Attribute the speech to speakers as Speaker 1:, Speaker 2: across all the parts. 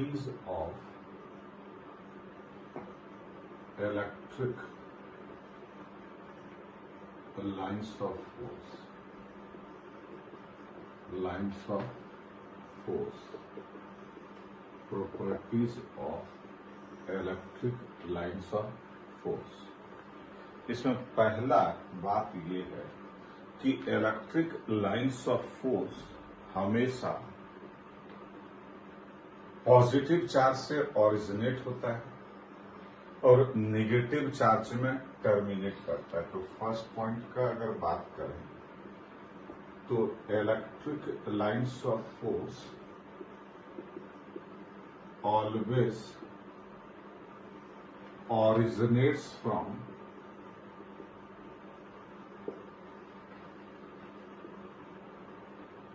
Speaker 1: properties of electric lines of force. Lines of force. Properties of electric lines of force. इसमें पहला बात ये है कि इलेक्ट्रिक लाइंस ऑफ फोर्स हमेशा पॉजिटिव चार्ज से ओरिजिनेट होता है और नेगेटिव चार्ज में टर्मिनेट करता है। तो फर्स्ट पॉइंट का अगर बात करें तो electric lines of force always originates from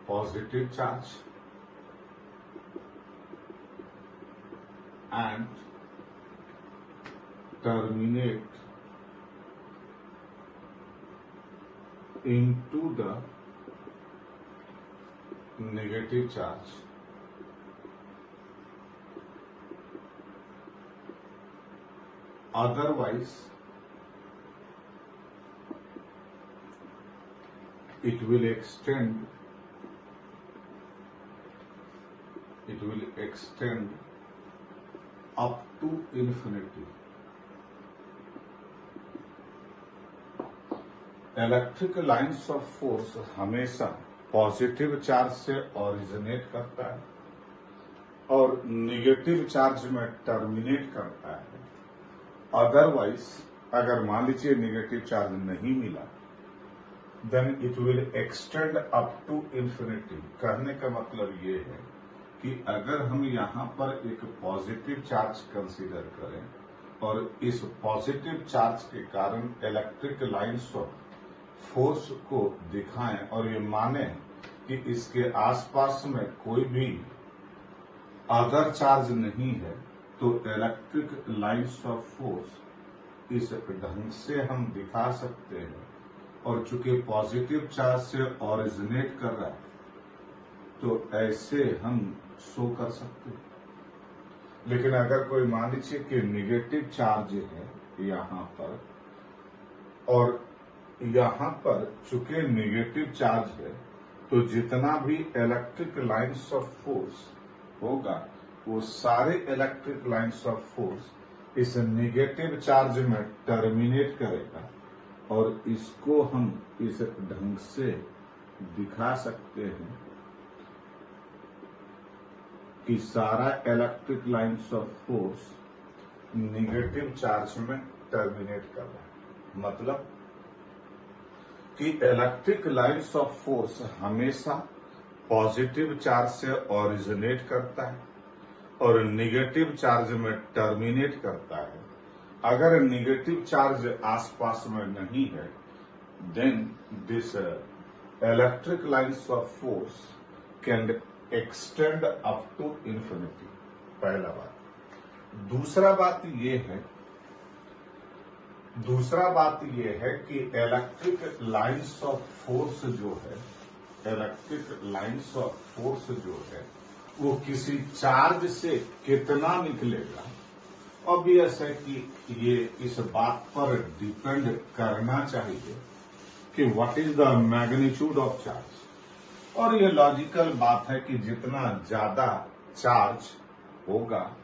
Speaker 1: positive charge and terminate into the negative charge. Otherwise, it will extend up to infinity. Electric lines of force हमेशा पॉजिटिव चार्ज से ओरिजिनेट करता है और नेगेटिव चार्ज में terminate करता है। Otherwise अगर मान लीजिए नेगेटिव चार्ज नहीं मिला then it will extend up to infinity. कहने का मतलब ये है कि अगर हम यहाँ पर एक पॉजिटिव चार्ज कंसीडर करें और इस पॉजिटिव चार्ज के कारण इलेक्ट्रिक लाइंस ऑफ फोर्स को दिखाएं और ये माने कि इसके आसपास में कोई भी अदर चार्ज नहीं है तो इलेक्ट्रिक लाइंस ऑफ फोर्स इस ढंग से हम दिखा सकते हैं। और चूंकि पॉजिटिव चार्ज से ओरिजिनेट कर रहा है तो ऐसे हम शो कर सकते हैं। लेकिन अगर कोई मान लीजिए कि नेगेटिव चार्ज है यहाँ पर और यहाँ पर चूंकि नेगेटिव चार्ज है तो जितना भी इलेक्ट्रिक लाइंस ऑफ फोर्स होगा वो सारे इलेक्ट्रिक लाइंस ऑफ फोर्स इस नेगेटिव चार्ज में टर्मिनेट करेगा और इसको हम इस ढंग से दिखा सकते हैं कि सारा electric lines of force negative charge में टर्मिनेट कर रहा है। मतलब कि इलेक्ट्रिक लाइंस ऑफ फोर्स हमेशा पॉजिटिव चार्ज से ओरिजिनेट करता है और नेगेटिव चार्ज में टर्मिनेट करता है। अगर नेगेटिव चार्ज आसपास में नहीं है then this electric lines of force can extend up to infinity. पहला बात। दूसरा बात ये है कि इलेक्ट्रिक लाइंस ऑफ फोर्स जो है वो किसी चार्ज से कितना निकलेगा ऑब्वियस है कि ये इस बात पर डिपेंड करना चाहिए कि what is the magnitude of charge. और ये लॉजिकल बात है कि जितना ज्यादा चार्ज होगा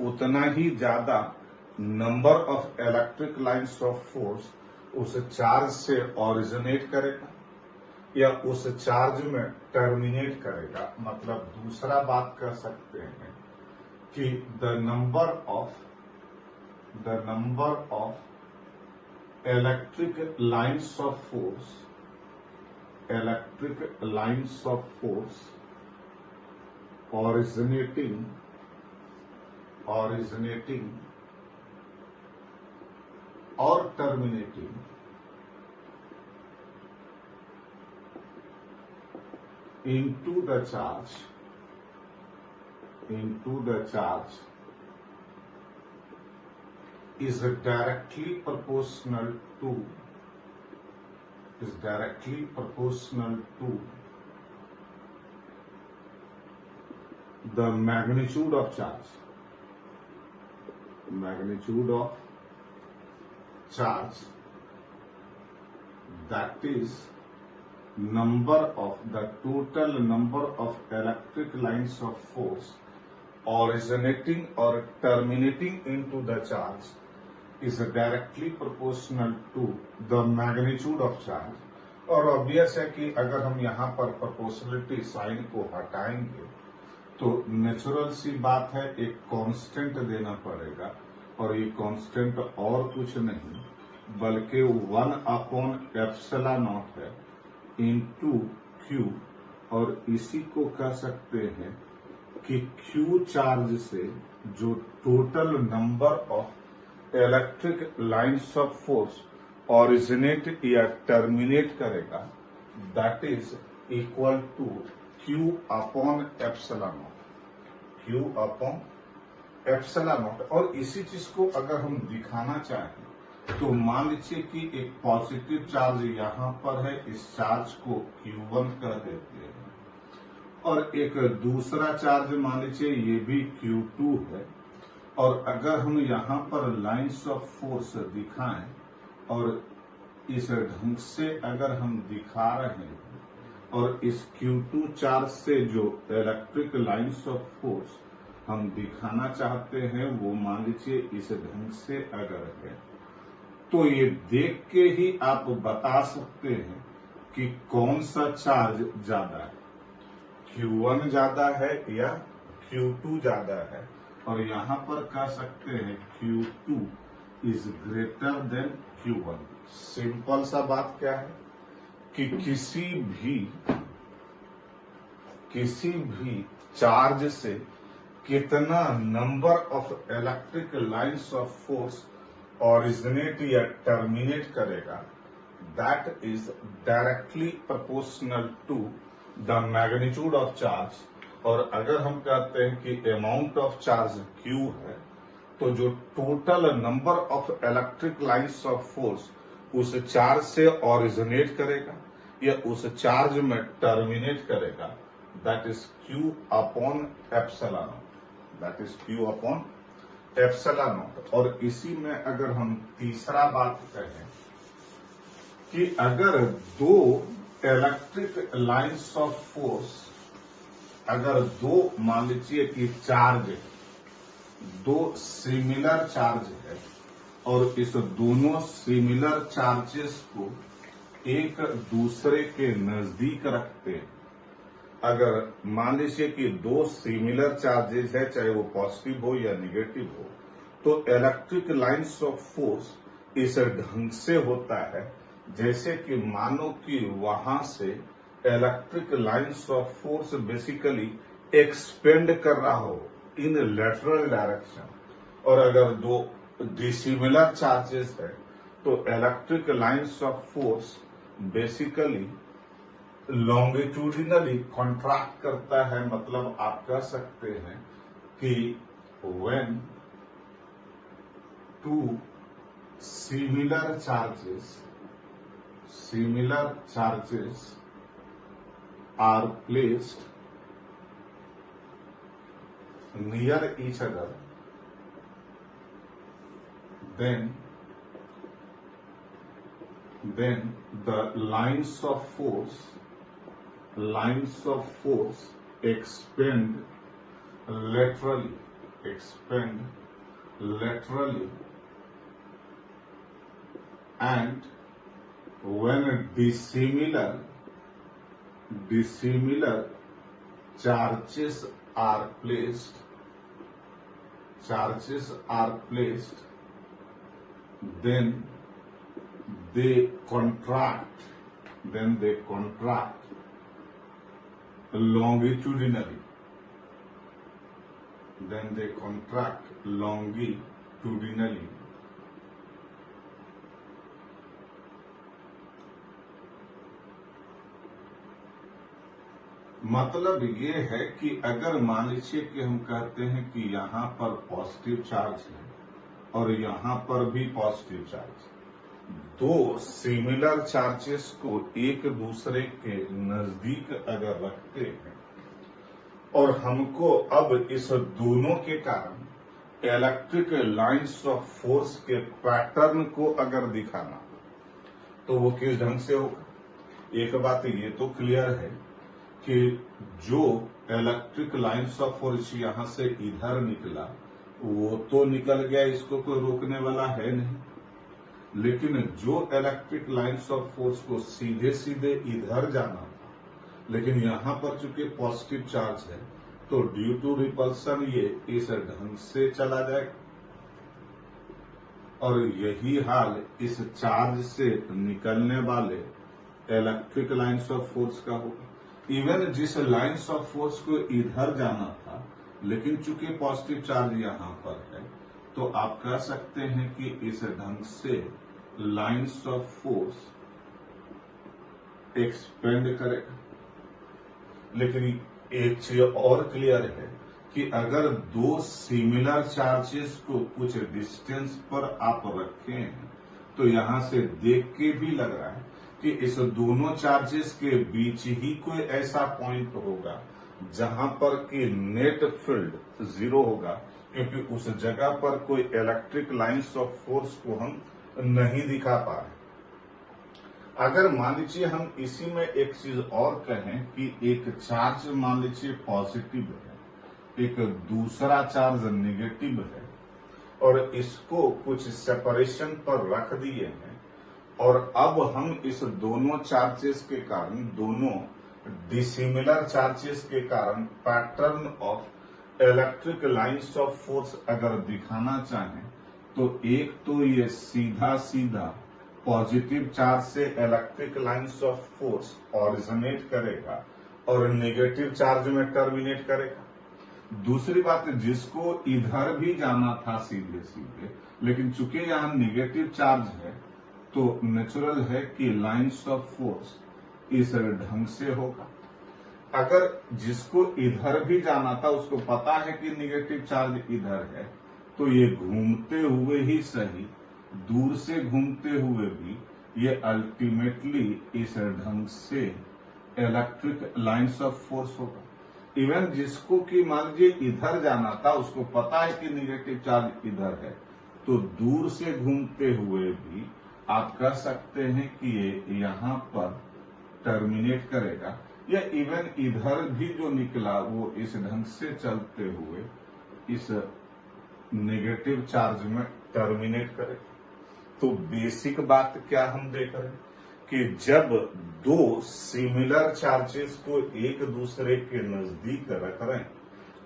Speaker 1: उतना ही ज्यादा number of electric lines of force उस चार्ज से ओरिजिनेट करेगा या उस चार्ज में टर्मिनेट करेगा। मतलब दूसरा बात कर सकते हैं कि the number of electric lines of force originating or terminating into the charge is directly proportional to the magnitude of charge, magnitude of charge, that is number of the total number of electric lines of force originating or terminating into the charge is directly proportional to the magnitude of charge. और obvious है कि अगर हम यहाँ पर proportionality sign को हटाएंगे तो नेचुरल सी बात है एक कांस्टेंट देना पड़ेगा, और ये कांस्टेंट और कुछ नहीं बल्कि 1/ε0 है इंटू क्यू, और इसी को कह सकते हैं कि क्यू चार्ज से जो total number of electric lines of force originate या टर्मिनेट करेगा, that is equal to Q upon epsilon, Q upon epsilon. और इसी चीज को अगर हम दिखाना चाहें तो मान लीजिए कि एक पॉजिटिव चार्ज यहाँ पर है, इस चार्ज को Q1 कह देते हैं, और एक दूसरा चार्ज मान लीजिए ये भी Q2 है। और अगर हम यहाँ पर लाइंस ऑफ फोर्स दिखाएं और इस ढंग से अगर हम दिखा रहे हैं, और इस Q2 चार्ज से जो इलेक्ट्रिक लाइंस ऑफ फोर्स हम दिखाना चाहते हैं वो मान लीजिए इस ढंग से अगर है, तो ये देख के ही आप बता सकते हैं कि कौन सा चार्ज ज्यादा है, Q1 ज्यादा है या Q2 ज्यादा है। और यहां पर कह सकते हैं Q2 is greater than Q1। Simple सा बात क्या है कि किसी भी चार्ज से कितना number of electric lines of force originate या टर्मिनेट करेगा, that is directly proportional to the magnitude of charge. और अगर हम कहते हैं कि अमाउंट ऑफ चार्ज Q है, तो जो total number of electric lines of force उस चार्ज से ऑरिजिनेट करेगा या उस चार्ज में टर्मिनेट करेगा, that is Q upon epsilon, that is Q upon epsilon. और इसी में अगर हम तीसरा बात कहें कि अगर दो इलेक्ट्रिक लाइंस ऑफ फोर्स, अगर दो मान लीजिए कि चार्ज, दो सिमिलर चार्ज है और इस दोनों सिमिलर चार्जेस को एक दूसरे के नजदीक रखते हैं, अगर मान लीजिए कि दो सिमिलर चार्जेस है चाहे वो पॉजिटिव हो या निगेटिव हो, तो इलेक्ट्रिक लाइंस ऑफ फोर्स इस ढंग से होता है जैसे कि मानो कि वहां से electric lines of force basically expand कर रहा हो इन लेटरल डायरेक्शन। और अगर दो डिसिमिलर चार्जेस है तो electric lines of force basically longitudinally contract करता है। मतलब आप कह सकते हैं कि when two similar charges are placed near each other, then the lines of force expand laterally, and when dissimilar charges are placed, then they contract longitudinally, मतलब ये है कि अगर मान लीजिए कि हम कहते हैं कि यहाँ पर पॉजिटिव चार्ज है और यहाँ पर भी पॉजिटिव चार्ज, दो सिमिलर चार्जेस को एक दूसरे के नजदीक अगर रखते हैं और हमको अब इस दोनों के कारण इलेक्ट्रिक लाइंस ऑफ फोर्स के पैटर्न को अगर दिखाना तो वो किस ढंग से होगा। एक बात ये तो क्लियर है कि जो इलेक्ट्रिक लाइंस ऑफ फोर्स यहां से इधर निकला वो तो निकल गया, इसको कोई रोकने वाला है नहीं, लेकिन जो इलेक्ट्रिक लाइंस ऑफ फोर्स को सीधे सीधे इधर जाना था, लेकिन यहां पर चूंकि पॉजिटिव चार्ज है तो ड्यू टू रिपल्सन ये इस ढंग से चला जाएगा, और यही हाल इस चार्ज से निकलने वाले इलेक्ट्रिक लाइंस ऑफ फोर्स का होगा। इवन जिस लाइंस ऑफ फोर्स को इधर जाना था, लेकिन चूंकि पॉजिटिव चार्ज यहां पर है तो आप कह सकते हैं कि इस ढंग से लाइंस ऑफ फोर्स एक्सपेंड करेगा। लेकिन एक चीज और क्लियर है कि अगर दो सिमिलर चार्जेस को कुछ डिस्टेंस पर आप रखे हैं तो यहां से देख के भी लग रहा है कि इस दोनों चार्जेस के बीच ही कोई ऐसा पॉइंट होगा जहां पर कि नेट फील्ड जीरो होगा, क्योंकि उस जगह पर कोई इलेक्ट्रिक लाइंस ऑफ फोर्स को हम नहीं दिखा पा रहे। अगर मान लीजिए हम इसी में एक चीज और कहें कि एक चार्ज मान लीजिए पॉजिटिव है, एक दूसरा चार्ज नेगेटिव है, और इसको कुछ सेपरेशन पर रख दिए हैं, और अब हम इस दोनों चार्जेस के कारण, दोनों डिसिमिलर चार्जेस के कारण pattern of electric lines of force अगर दिखाना चाहें तो एक तो ये सीधा सीधा पॉजिटिव चार्ज से electric lines of force originate करेगा और नेगेटिव चार्ज में टर्मिनेट करेगा। दूसरी बात, जिसको इधर भी जाना था सीधे सीधे, लेकिन चूंकि यहां नेगेटिव चार्ज है तो नेचुरल है कि लाइंस ऑफ फोर्स इस ढंग से होगा। अगर जिसको इधर भी जाना था उसको पता है कि नेगेटिव चार्ज इधर है तो ये घूमते हुए ही सही, दूर से घूमते हुए भी ये अल्टीमेटली इस ढंग से इलेक्ट्रिक लाइंस ऑफ फोर्स होगा। इवन जिसको कि मान लीजिए इधर जाना था उसको पता है कि नेगेटिव चार्ज इधर है, तो दूर से घूमते हुए भी आप कह सकते हैं कि ये यहां पर टर्मिनेट करेगा, या इवन इधर भी जो निकला वो इस ढंग से चलते हुए इस नेगेटिव चार्ज में टर्मिनेट करेगा। तो बेसिक बात क्या हम देख रहे हैं कि जब दो सिमिलर चार्जेस को एक दूसरे के नजदीक रख रहे हैं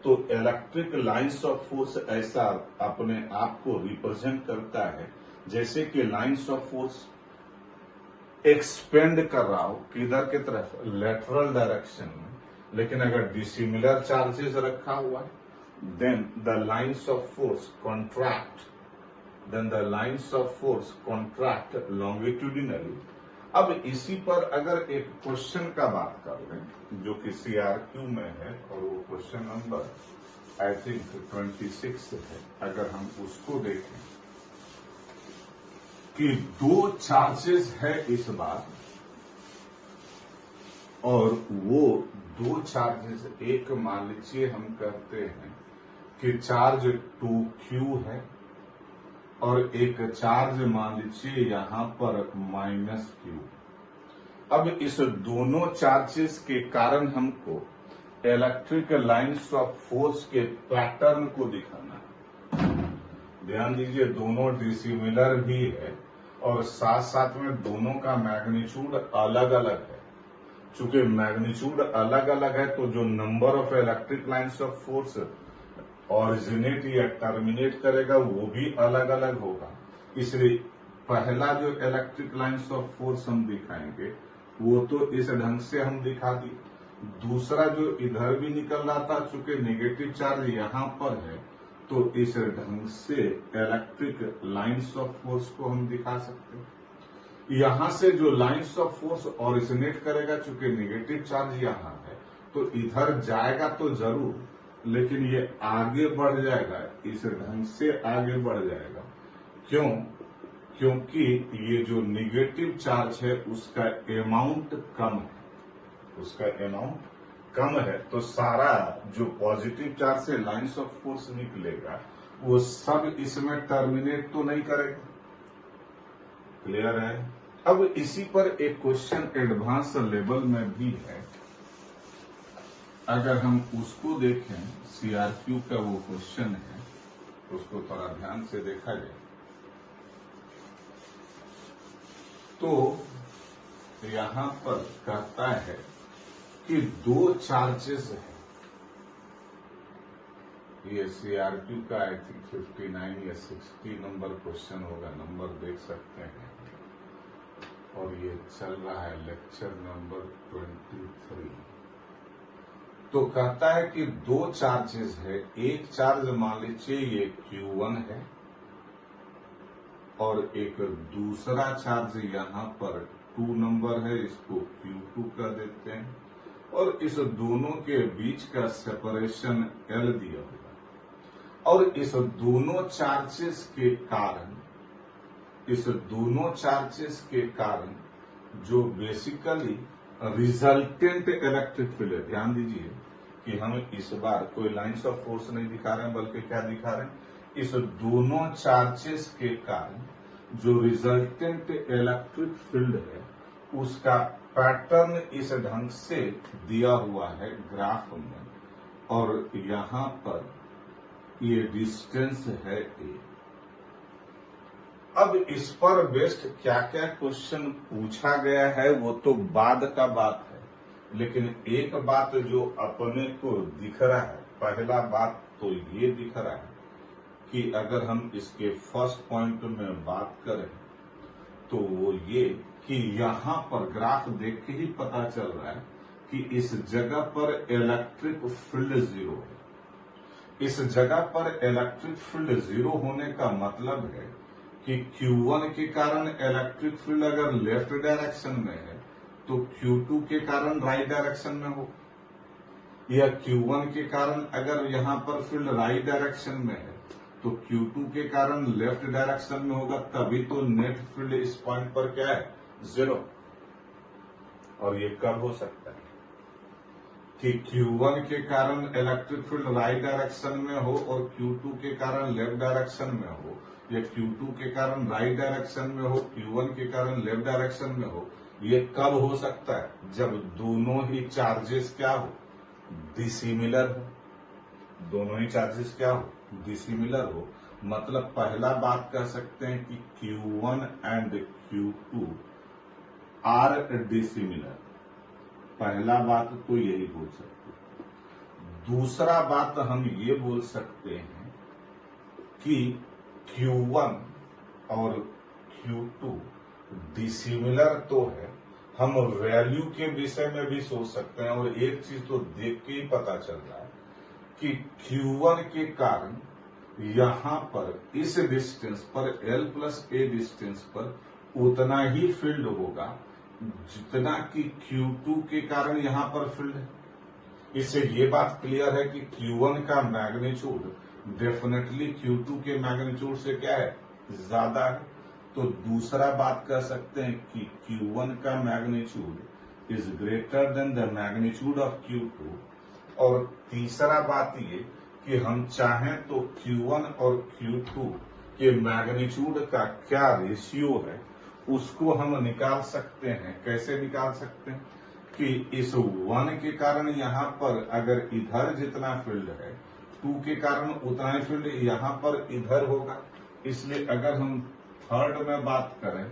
Speaker 1: तो इलेक्ट्रिक लाइंस ऑफ फोर्स ऐसा अपने आप को रिप्रेजेंट करता है जैसे कि लाइंस ऑफ फोर्स एक्सपेंड कर रहा हो किधर की तरफ, लेटरल डायरेक्शन में। लेकिन अगर डिसिमिलर चार्जेस रखा हुआ है then the lines of force contract longitudinally। अब इसी पर अगर एक क्वेश्चन का बात कर लें जो कि CRQ में है, और वो क्वेश्चन नंबर आई थिंक 26 है, अगर हम उसको देखें कि दो चार्जेस है इस बार, और वो दो चार्जेस, एक मान लीजिए हम कहते हैं कि चार्ज 2Q है और एक चार्ज मान लीजिए यहां पर -Q। अब इस दोनों चार्जेस के कारण हमको इलेक्ट्रिक लाइंस ऑफ फोर्स के पैटर्न को दिखाना है। ध्यान दीजिए, दोनों डिसिमिलर भी है और साथ साथ में दोनों का मैग्नीट्यूड अलग अलग है। चूंकि मैग्नीट्यूड अलग अलग है तो जो number of electric lines of force originate या टर्मिनेट करेगा वो भी अलग अलग होगा। इसलिए पहला जो इलेक्ट्रिक लाइंस ऑफ फोर्स हम दिखाएंगे वो तो इस ढंग से हम दिखा दी। दूसरा जो इधर भी निकल रहा था, चूंकि नेगेटिव चार्ज यहां पर है तो इस ढंग से इलेक्ट्रिक लाइंस ऑफ फोर्स को हम दिखा सकते हैं। यहां से जो लाइंस ऑफ फोर्स ऑरिजिनेट करेगा, चूंकि नेगेटिव चार्ज यहां है तो इधर जाएगा तो जरूर, लेकिन ये आगे बढ़ जाएगा, इस ढंग से आगे बढ़ जाएगा। क्यों? क्योंकि ये जो नेगेटिव चार्ज है उसका अमाउंट कम है, उसका अमाउंट कम है तो सारा जो पॉजिटिव चार्ज से लाइंस ऑफ फोर्स निकलेगा वो सब इसमें टर्मिनेट तो नहीं करेगा। क्लियर है? अब इसी पर एक क्वेश्चन एडवांस लेवल में भी है, अगर हम उसको देखें, सीआरक्यू का वो क्वेश्चन है, उसको थोड़ा ध्यान से देखा जाए तो यहां पर कहता है कि दो चार्जेस है। ये सीआरक्यू का आई थिंक 59 या 60 नंबर क्वेश्चन होगा, नंबर देख सकते हैं। और ये चल रहा है लेक्चर नंबर 23। तो कहता है कि दो चार्जेस है, एक चार्ज मान लीजिए ये Q1 है और एक दूसरा चार्ज यहाँ पर 2 नंबर है, इसको Q2 कर देते हैं, और इस दोनों के बीच का सेपरेशन L दिया हुआ। और इस दोनों चार्जेस के कारण जो बेसिकली रिजल्टेंट इलेक्ट्रिक फील्ड है, ध्यान दीजिए कि हम इस बार कोई लाइंस ऑफ फोर्स नहीं दिखा रहे हैं, बल्कि क्या दिखा रहे हैं, इस दोनों चार्जेस के कारण जो रिजल्टेंट इलेक्ट्रिक फील्ड है उसका पैटर्न इस ढंग से दिया हुआ है ग्राफ में, और यहां पर ये डिस्टेंस है A। अब इस पर बेस्ड क्या क्या क्वेश्चन पूछा गया है वो तो बाद का बात है, लेकिन एक बात जो अपने को दिख रहा है, पहला बात तो ये दिख रहा है कि अगर हम इसके फर्स्ट पॉइंट में बात करें तो वो ये कि यहाँ पर ग्राफ देख के ही पता चल रहा है कि इस जगह पर इलेक्ट्रिक फील्ड 0 है। इस जगह पर इलेक्ट्रिक फील्ड 0 होने का मतलब है कि Q1 के कारण इलेक्ट्रिक फील्ड अगर लेफ्ट डायरेक्शन में है तो Q2 के कारण राइट डायरेक्शन में हो, या Q1 के कारण अगर यहाँ पर फील्ड राइट डायरेक्शन में है तो Q2 के कारण लेफ्ट डायरेक्शन में होगा, तभी तो नेट फील्ड इस पॉइंट पर क्या है, 0। और ये कब हो सकता है कि Q1 के कारण इलेक्ट्रिक फील्ड राइट डायरेक्शन में हो और Q2 के कारण लेफ्ट डायरेक्शन में हो, या Q2 के कारण राइट डायरेक्शन में हो, Q1 के कारण लेफ्ट डायरेक्शन में हो। ये कब हो सकता है, जब दोनों ही चार्जेस क्या हो, डिसिमिलर हो। दोनों ही चार्जेस क्या हो, डिसिमिलर हो। मतलब पहला बात कह सकते हैं कि Q1 and Q2 are dissimilar. पहला बात तो यही बोल सकते हैं। दूसरा बात हम ये बोल सकते हैं कि Q1 और Q2 डिसिमिलर तो है, हम वैल्यू के विषय में भी सोच सकते हैं। और एक चीज तो देख के ही पता चल रहा है कि Q1 के कारण यहां पर इस डिस्टेंस पर L+A डिस्टेंस पर उतना ही फील्ड होगा जितना कि Q2 के कारण यहां पर फील्ड है। इससे ये बात क्लियर है कि Q1 का मैग्नीट्यूड डेफिनेटली Q2 के मैग्नीट्यूड से क्या है, ज्यादा है। तो दूसरा बात कह सकते हैं कि Q1 का magnitude is greater than the magnitude of Q2। और तीसरा बात ये कि हम चाहें तो Q1 और Q2 के मैग्नीट्यूड का क्या रेशियो है उसको हम निकाल सकते हैं। कैसे निकाल सकते हैं कि इस 1 के कारण यहाँ पर अगर इधर जितना फील्ड है, 2 के कारण उतना ही फील्ड यहाँ पर इधर होगा। इसलिए अगर हम थर्ड में बात करें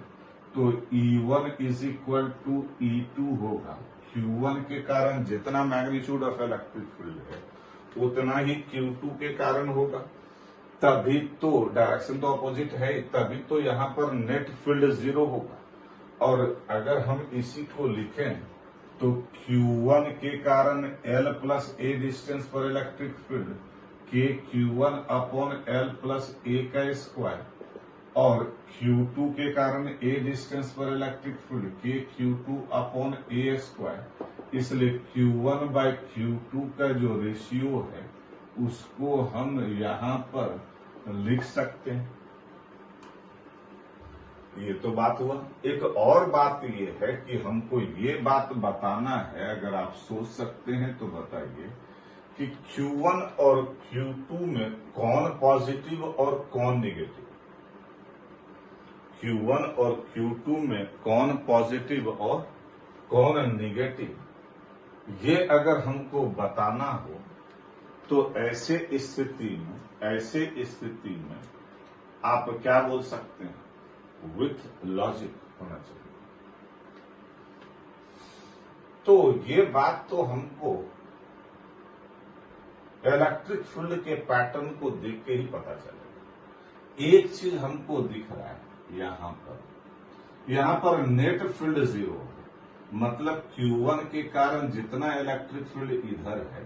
Speaker 1: तो E1 is equal to E2 होगा। Q1 के कारण जितना मैग्नीट्यूड ऑफ इलेक्ट्रिक फील्ड है उतना ही Q2 के कारण होगा। तभी तो डायरेक्शन तो अपोजिट है, तभी तो यहाँ पर नेट फील्ड 0 होगा। और अगर हम इसी को लिखें तो Q1 के कारण L+A डिस्टेंस पर इलेक्ट्रिक फील्ड के Q1 अपॉन L+A का स्क्वायर, और Q2 के कारण A डिस्टेंस पर इलेक्ट्रिक फील्ड के Q2 अपॉन A स्क्वायर। इसलिए Q1 बाय Q2 का जो रेशियो है उसको हम यहाँ पर लिख सकते हैं। ये तो बात हुआ। एक और बात ये है कि हमको ये बात बताना है, अगर आप सोच सकते हैं तो बताइए कि Q1 और Q2 में कौन पॉजिटिव और कौन निगेटिव। Q1 और Q2 में कौन पॉजिटिव और कौन निगेटिव, ये अगर हमको बताना हो तो ऐसे स्थिति में आप क्या बोल सकते हैं, विथ लॉजिक होना चाहिए। तो ये बात तो हमको इलेक्ट्रिक फील्ड के पैटर्न को देख के ही पता चलेगा। एक चीज हमको दिख रहा है, यहां पर नेट फील्ड 0 है, मतलब Q1 के कारण जितना इलेक्ट्रिक फील्ड इधर है,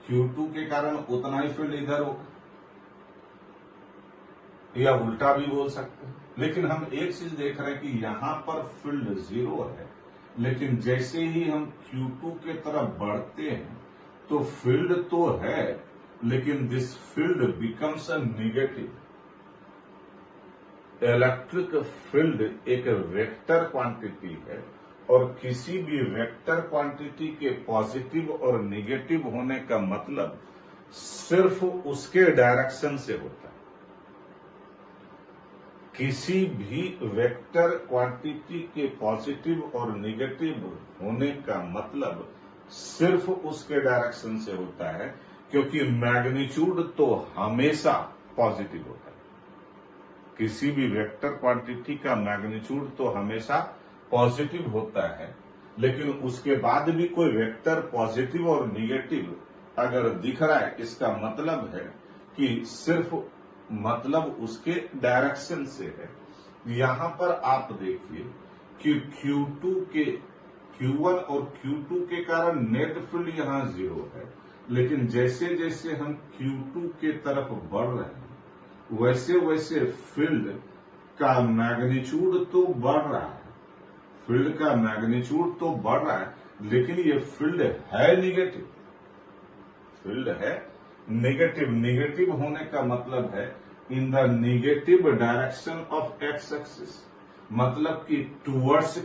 Speaker 1: Q2 के कारण उतना ही फील्ड इधर होगा, या उल्टा भी बोल सकते हैं। लेकिन हम एक चीज देख रहे हैं कि यहां पर फील्ड 0 है, लेकिन जैसे ही हम Q2 के तरफ बढ़ते हैं तो फील्ड तो है, लेकिन this field becomes a negative. Electric field एक वेक्टर क्वांटिटी है, और किसी भी वेक्टर क्वांटिटी के पॉजिटिव और निगेटिव होने का मतलब सिर्फ उसके डायरेक्शन से होता है। किसी भी वेक्टर क्वांटिटी के पॉजिटिव और निगेटिव होने का मतलब सिर्फ उसके डायरेक्शन से होता है, क्योंकि मैग्नीट्यूड तो हमेशा पॉजिटिव होता है। किसी भी वेक्टर क्वांटिटी का मैग्नीट्यूड तो हमेशा पॉजिटिव होता है, लेकिन उसके बाद भी कोई वेक्टर पॉजिटिव और निगेटिव अगर दिख रहा है, इसका मतलब है कि सिर्फ मतलब उसके डायरेक्शन से है। यहां पर आप देखिए कि Q1 और Q2 के कारण नेट फील्ड यहां 0 है, लेकिन जैसे जैसे हम Q2 के तरफ बढ़ रहे हैं वैसे वैसे फील्ड का मैग्नीट्यूड तो बढ़ रहा है, फील्ड का मैग्नीट्यूड तो बढ़ रहा है, लेकिन ये फील्ड है निगेटिव, फील्ड है नेगेटिव। नेगेटिव होने का मतलब है in the negative direction of x axis, मतलब कि टुवर्ड्स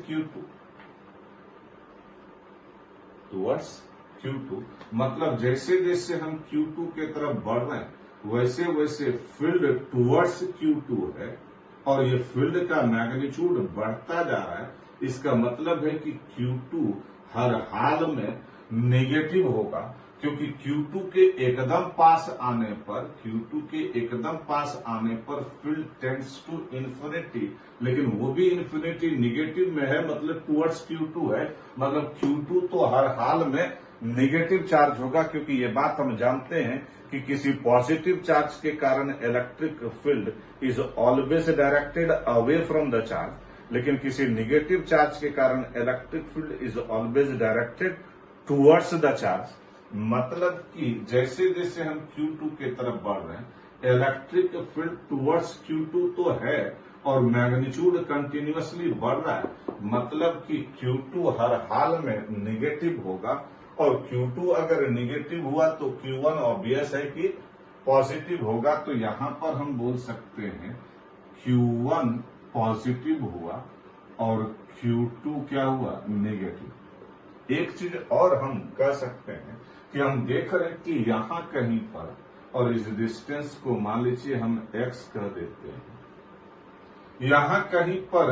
Speaker 1: Q2, मतलब जैसे जैसे हम Q2 के तरफ बढ़ रहे हैं वैसे वैसे फील्ड टुवर्ड्स Q2 है, और ये फील्ड का मैग्नीट्यूड बढ़ता जा रहा है। इसका मतलब है कि Q2 हर हाल में नेगेटिव होगा, क्योंकि Q2 के एकदम पास आने पर फील्ड टेंड्स टू इन्फिनिटी, लेकिन वो भी इन्फिनिटी निगेटिव में है, मतलब टुवर्ड्स Q2 है, मतलब Q2 तो हर हाल में नेगेटिव चार्ज होगा, क्योंकि ये बात हम जानते हैं कि किसी पॉजिटिव चार्ज के कारण electric field is always directed away from the charge, लेकिन किसी निगेटिव चार्ज के कारण electric field is always directed towards the charge. मतलब कि जैसे जैसे हम Q2 के तरफ बढ़ रहे हैं इलेक्ट्रिक फील्ड टुवर्ड्स Q2 तो है, और मैग्नीट्यूड कंटिन्यूअसली बढ़ रहा है, मतलब कि Q2 हर हाल में निगेटिव होगा, और Q2 अगर निगेटिव हुआ तो Q1 ऑब्वियस है कि पॉजिटिव होगा। तो यहां पर हम बोल सकते हैं Q1 पॉजिटिव हुआ और Q2 क्या हुआ, नेगेटिव। एक चीज और हम कह सकते हैं कि हम देख रहे हैं कि यहां कहीं पर, और इस डिस्टेंस को मान लीजिए हम x कह देते हैं, यहां कहीं पर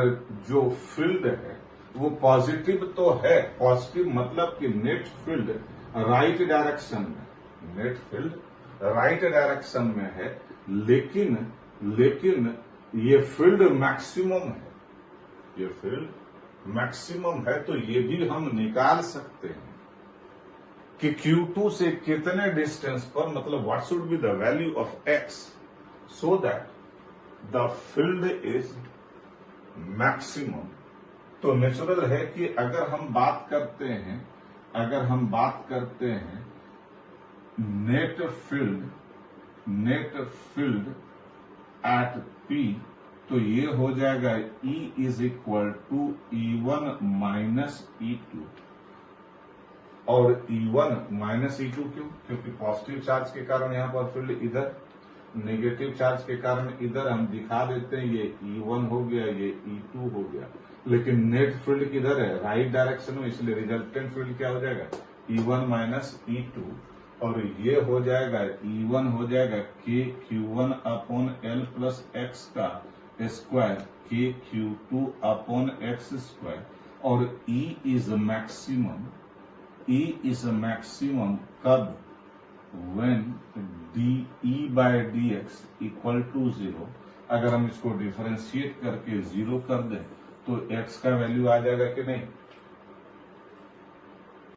Speaker 1: जो फील्ड है वो पॉजिटिव तो है, पॉजिटिव मतलब कि नेट फील्ड राइट डायरेक्शन में है, लेकिन ये फील्ड मैक्सिमम है, तो ये भी हम निकाल सकते हैं कि Q2 से कितने डिस्टेंस पर, मतलब what should be the value of x so that the field is maximum. तो नेचुरल है कि अगर हम बात करते हैं नेट फील्ड एट P, तो ये हो जाएगा E is equal to E1 minus E2, और E1 माइनस E2 क्यों, क्योंकि पॉजिटिव चार्ज के कारण यहां पर फील्ड इधर, नेगेटिव चार्ज के कारण इधर हम दिखा देते हैं ये E1 हो गया, ये E2 हो गया, लेकिन नेट फील्ड किधर है, राइट डायरेक्शन में, इसलिए रिजल्टेंट फील्ड क्या हो जाएगा, E1 माइनस E2, और ये हो जाएगा E1 हो जाएगा k Q1 upon L plus X का square k Q2 upon X square, और E इज मैक्सिमम कब, when dE by dx equal to 0। अगर हम इसको डिफरेंशिएट करके 0 कर दें तो x का वैल्यू आ जाएगा कि नहीं,